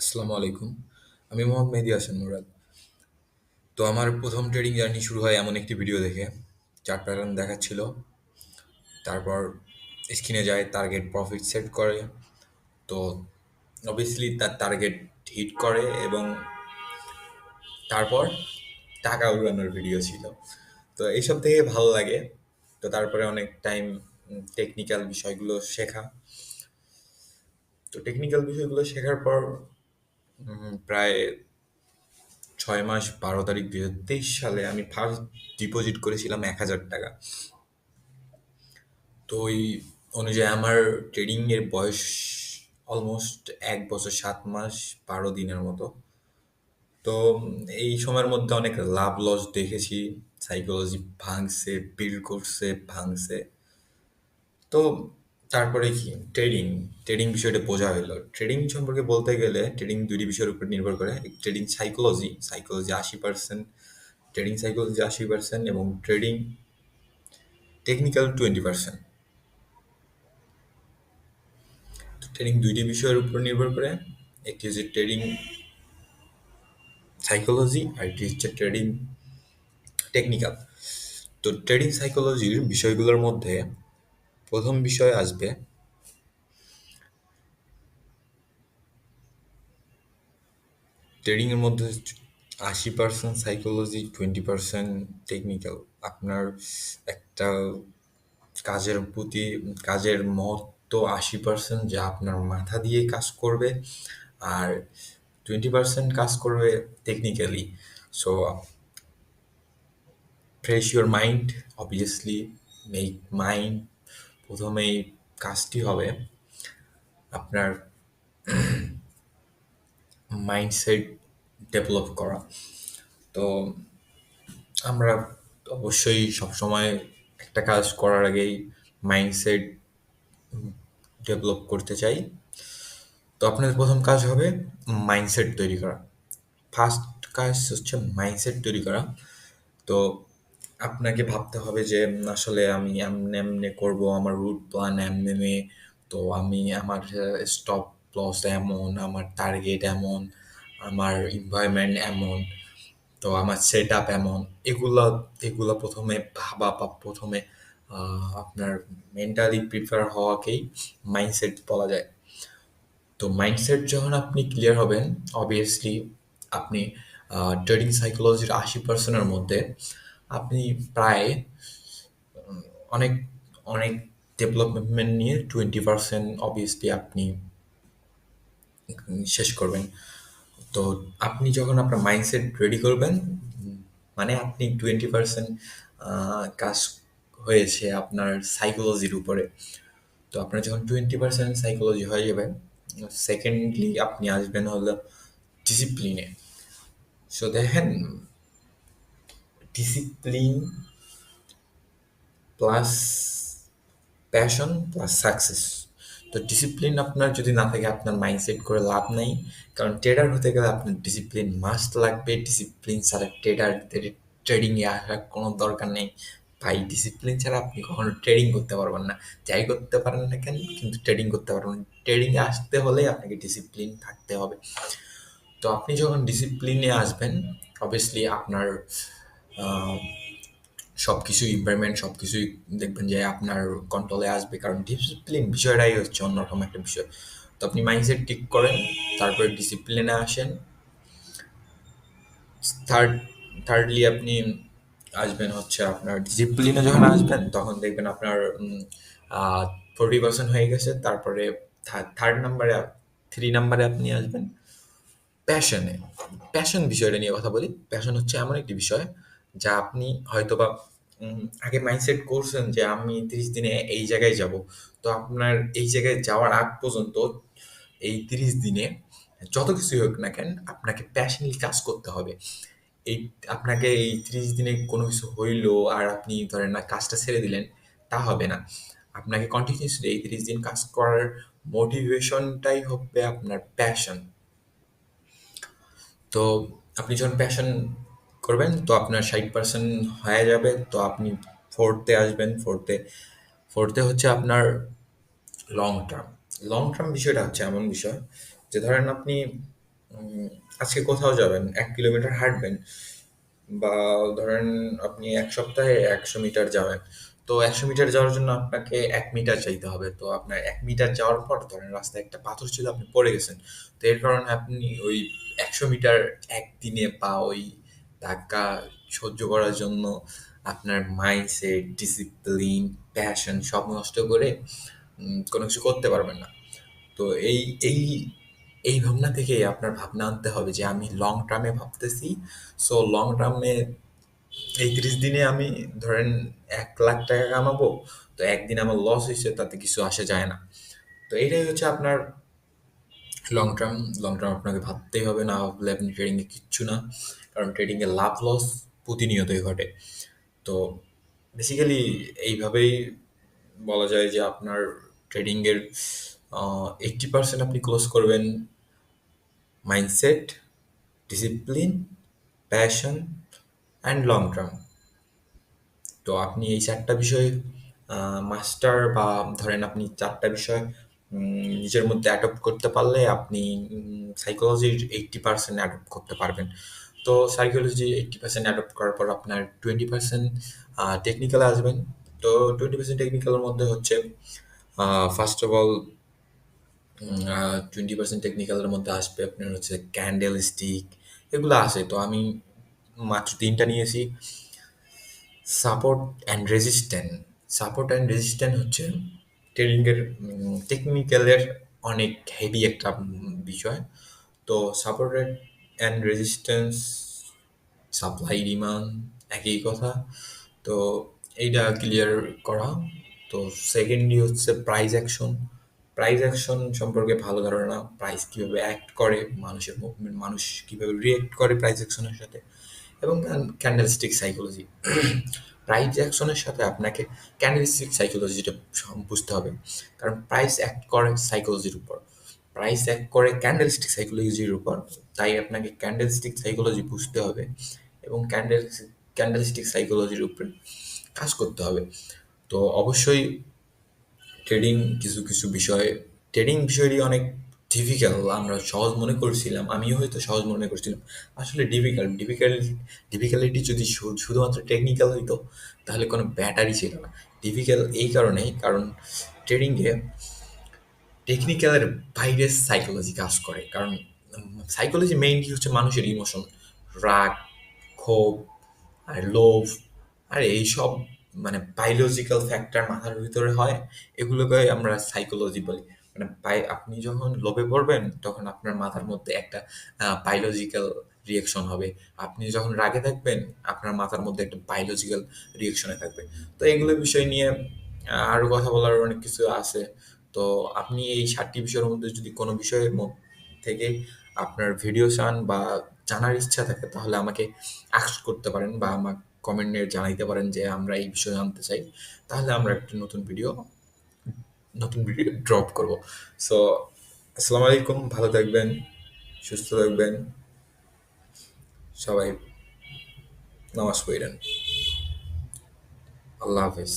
আসসালামু আলাইকুম। আমি মোহাম্মদ মেহেদী হাসান মুরাদ। তো আমার প্রথম ট্রেডিং জার্নি শুরু হয় এমন একটি ভিডিও দেখে। চার্ট প্যাটার্ন দেখাচ্ছিল। তারপর স্ক্রিনে যায় টার্গেট প্রফিট সেট করে। তো অবভিয়াসলি তার টার্গেট হিট করে এবং তারপর টাকা উড়ানোর ভিডিও ছিল। তো এইসব থেকে ভালো লাগে। তো তারপরে অনেক টাইম টেকনিক্যাল বিষয়গুলো শেখা। তো টেকনিক্যাল বিষয়গুলো শেখার পর প্রায় 6 মাস 12 তারিখ 2023 সালে আমি ফার্স্ট ডিপোজিট করেছিলাম 1,000 টাকা। তো ওই অনুযায়ী আমার ট্রেডিং এর বয়স অলমোস্ট 1 বছর 7 মাস 12 দিনের মতো। তো এই সময়ের মধ্যে অনেক লাভ লস দেখেছি। সাইকোলজি ভাঙছে, বিল্ড করছে, ভাঙছে। তো তারপরে কি ট্রেডিং ট্রেডিং বিষয়টা বোঝা হলো। ট্রেডিং সম্পর্কে বলতে গেলে ট্রেডিং দুটি বিষয়ের উপর নির্ভর করে। ট্রেডিং সাইকোলজি 80%, ট্রেডিং সাইকোলজি 80% এবং ট্রেডিং টেকনিক্যাল 20%। ট্রেডিং দুইটি বিষয়ের উপর নির্ভর করে। একটি হচ্ছে ট্রেডিং সাইকোলজি আর একটি হচ্ছে ট্রেডিং টেকনিক্যাল। তো ট্রেডিং সাইকোলজির বিষয়গুলোর মধ্যে প্রথম বিষয় আসবে ট্রেডিংয়ের মধ্যে 80% সাইকোলজি 20% টেকনিক্যাল। আপনার একটা কাজের প্রতি কাজের মহত্ব 80% যা আপনার মাথা দিয়ে কাজ করবে, আর 20% কাজ করবে technically. So fresh your mind, obviously make mind. প্রথমেই কাজটি হবে আপনার মাইন্ডসেট ডেভেলপ করা। তো আমরা অবশ্যই সবসময় একটা কাজ করার আগেই মাইন্ডসেট ডেভেলপ করতে চাই। তো আপনাদের প্রথম কাজ হবে মাইন্ডসেট তৈরি করা। ফার্স্ট কাজ হচ্ছে মাইন্ডসেট তৈরি করা। তো আপনাকে ভাবতে হবে যে আসলে আমি এমনে এমনে করব, আমার রুট প্ল্যান এমনে, তো আমি আমার স্টপ লস এমন, আমার টার্গেট এমন, আমার এনভায়রনমেন্ট এমন, তো আমার সেট আপ এমন। এগুলা এগুলা প্রথমে ভাবা বা প্রথমে আপনার মেন্টালি প্রিপেয়ার হওয়াকেই মাইন্ডসেট বলা যায়। তো মাইন্ডসেট যখন আপনি ক্লিয়ার হবেন, অবভিয়াসলি আপনি ট্রেডিং সাইকোলজির 80%-এর মধ্যে আপনি প্রায় অনেক অনেক ডেভেলপমেন্ট নিয়ে 20% অবভিয়াসলি আপনি শেষ করবেন। তো আপনি যখন আপনার মাইন্ডসেট রেডি করবেন, মানে আপনি 20% কাজ হয়েছে আপনার সাইকোলজির উপরে। তো আপনার যখন 20% সাইকোলজি হয়ে যাবে, সেকেন্ডলি আপনি আসবেন হলো ডিসিপ্লিনে। সো দেখেন, discipline plus passion plus success. তো ডিসিপ্লিন আপনার যদি না থাকে, আপনার মাইন্ডসেট করে লাভ নাই। কারণ ট্রেডার হতে গেলে আপনার ডিসিপ্লিন মাস্ট লাগবে। ডিসিপ্লিন ছাড়া ট্রেডারদের ট্রেডিংয়ে আসার কোনো দরকার নেই। ভাই, ডিসিপ্লিন ছাড়া আপনি কখনো ট্রেডিং করতে পারবেন না। যাই করতে পারেন না কেন, কিন্তু ট্রেডিং করতে পারবেন না। ট্রেডিংয়ে আসতে হলে আপনাকে ডিসিপ্লিন থাকতে হবে। তো আপনি যখন ডিসিপ্লিনে আসবেন, অবভিয়াসলি আপনার আহ, সবকিছুই এনভায়রনমেন্ট সবকিছুই দেখবেন যে আপনার কন্ট্রোলে আসবে, কারণ ডিসিপ্লিন বিষয়টাই হচ্ছে অন্যরকম একটা বিষয়। তো আপনি মাইন্ডসেট ঠিক করেন, তারপরে ডিসিপ্লিনে আসেন। থার্ড থার্ডলি আপনি আসবেন হচ্ছে আপনার ডিসিপ্লিনে যখন আসবেন, তখন দেখবেন আপনার 40% হয়ে গেছে। তারপরে থার্ড নাম্বারে 3 নাম্বারে আপনি আসবেন প্যাশনে। প্যাশন বিষয়টা নিয়ে কথা বলি। প্যাশন হচ্ছে এমন একটি বিষয় যা আপনি হয়তোবা আগে মাইন্ডসেট করছেন যে আমি 30 দিনে এই জায়গায় যাব। তো আপনার এই জায়গায় যাওয়ার আগ পর্যন্ত এই 30 দিনে যত কিছুই হোক না কেন, আপনাকে প্যাশনেটলি কাজ করতে হবে। এই আপনাকে এই 30 দিনে কোনো কিছু হইলো আর আপনি ধরেন না কাজটা ছেড়ে দিলেন, তা হবে না। আপনাকে কন্টিনিউসলি এই 30 দিন কাজ করার মোটিভেশনটাই হবে আপনার প্যাশন। তো আপনি যখন প্যাশন করবেন, তো আপনার 60% হয়ে যাবে। তো আপনি ফোর্থে আসবেন। ফোর্থে হচ্ছে আপনার লং টার্ম। লং টার্ম বিষয়টা হচ্ছে এমন বিষয় যে ধরেন আপনি উম, আজকে কোথাও যাবেন, 1 কিলোমিটার হাঁটবেন, বা ধরেন আপনি এক সপ্তাহে 100 মিটার যাবেন। তো 100 মিটার যাওয়ার জন্য আপনাকে 1 মিটার চাইতে হবে। তো আপনার 1 মিটার যাওয়ার পর ধরেন রাস্তায় একটা পাথর ছিল, আপনি পড়ে গেছেন। তো এর কারণে আপনি ওই 100 মিটার একদিনে বা ওই ধাক্কা সহ্য করার জন্য আপনার মাইন্ডসেট, ডিসিপ্লিন, প্যাশন সব নষ্ট করে কোনো কিছু করতে পারবেন না। তো এই এই এই ভাবনা থেকে আপনার ভাবনা আনতে হবে যে আমি লং টার্মে ভাবতেছি। সো লং টার্মে এই 30 দিনে আমি ধরেন 1 লাখ টাকা কামাবো। তো একদিন আমার লস হয়েছে, তাতে কিছু আসে যায় না। তো এটাই হচ্ছে আপনার লং টার্ম। লং টার্ম আপনাকে ভাবতেই হবে, না ভাবলে আপনি ট্রেডিংয়ে কিচ্ছু না। কারণ ট্রেডিংয়ে লাভ লস প্রতিনিয়তই ঘটে। তো বেসিক্যালি এইভাবেই বলা যায় যে আপনার ট্রেডিংয়ের 80% আপনি ক্লোজ করবেন mindset, discipline, passion and long term. তো আপনি এই 4টা বিষয় মাস্টার, বা ধরেন আপনি 4টা বিষয় নিজের মধ্যে অ্যাডপ্ট করতে পারলে আপনি সাইকোলজির 80% অ্যাডপ্ট করতে পারবেন। তো সাইকোলজি 80% অ্যাডপ্ট করার পর আপনার 20% টেকনিক্যালে আসবেন। তো 20% টেকনিক্যালের মধ্যে হচ্ছে ফার্স্ট অফ অল 20% টেকনিক্যালের মধ্যে আসবে আপনার হচ্ছে ক্যান্ডেল স্টিক, এগুলো আসে। তো আমি মাত্র 3টা নিয়েছি। Support and resistant. Support and resistant হচ্ছে ট্রেডিংয়ের টেকনিক্যালের অনেক হেভি একটা বিষয়। তো support and resistance, supply demand একই কথা। তো এইটা ক্লিয়ার করা। তো সেকেন্ডলি হচ্ছে প্রাইস অ্যাকশন। প্রাইস অ্যাকশন সম্পর্কে ভালো ধারণা, প্রাইস কীভাবে অ্যাক্ট করে, মানুষের মুভমেন্ট, মানুষ কীভাবে রিয়েক্ট করে প্রাইস অ্যাকশনের সাথে, এবং ক্যান্ডেলস্টিক সাইকোলজি। প্রাইস অ্যাকশনের সাথে আপনাকে ক্যান্ডেলস্টিক সাইকোলজিটা বুঝতে হবে। কারণ প্রাইস অ্যাক্ট করে সাইকোলজির উপর, প্রাইস অ্যাক্ট করে ক্যান্ডেলস্টিক সাইকোলজির উপর। তাই আপনাকে ক্যান্ডেলস্টিক সাইকোলজি বুঝতে হবে এবং ক্যান্ডেলস্টিক সাইকোলজির উপরে কাজ করতে হবে। তো অবশ্যই ট্রেডিং কিছু কিছু বিষয়, ট্রেডিং বিষয়টি অনেক ডিফিকাল্ট। আমরা সহজ মনে করছিলাম, আমিও হয়তো সহজ মনে করছিলাম। আসলে ডিফিকাল্টি যদি শুধুমাত্র টেকনিক্যাল হইতো, তাহলে কোনো ব্যাটারি ছিল না। ডিফিকাল্ট এই কারণেই, কারণ ট্রেডিংয়ে টেকনিক্যালের বাইরে সাইকোলজি কাজ করে। কারণ সাইকোলজি মেইনলি হচ্ছে মানুষের ইমোশন, রাগ, ক্ষোভ, আর লোভ, আর এইসব মানে বায়োলজিক্যাল ফ্যাক্টর মাথার ভিতরে হয়। এগুলোকে আমরা সাইকোলজি বলি। মানে আপনি যখন লোভে পড়বেন, তখন আপনার মাথার মধ্যে একটা বায়োলজিক্যাল রিয়েকশন হবে। আপনি যখন রাগে থাকবেন, আপনার মাথার মধ্যে একটা বায়োলজিক্যাল রিয়েকশনে থাকবে। তো এগুলো বিষয় নিয়ে আরও কথা বলার অনেক কিছু আছে। তো আপনি এই 7টি বিষয়ের মধ্যে যদি কোনো বিষয়ের থেকে আপনার ভিডিও চান বা জানার ইচ্ছা থাকে, তাহলে আমাকে আস্ক করতে পারেন বা আমাকে কমেন্টে জানাইতে পারেন যে আমরা এই বিষয়ে জানতে চাই। তাহলে আমরা একটা নতুন ভিডিও ড্রপ করব। সো আসসালামু আলাইকুম, ভালো থাকবেন, সুস্থ থাকবেন, সবাই নামাজ পড়েন। আল্লাহ হাফেজ।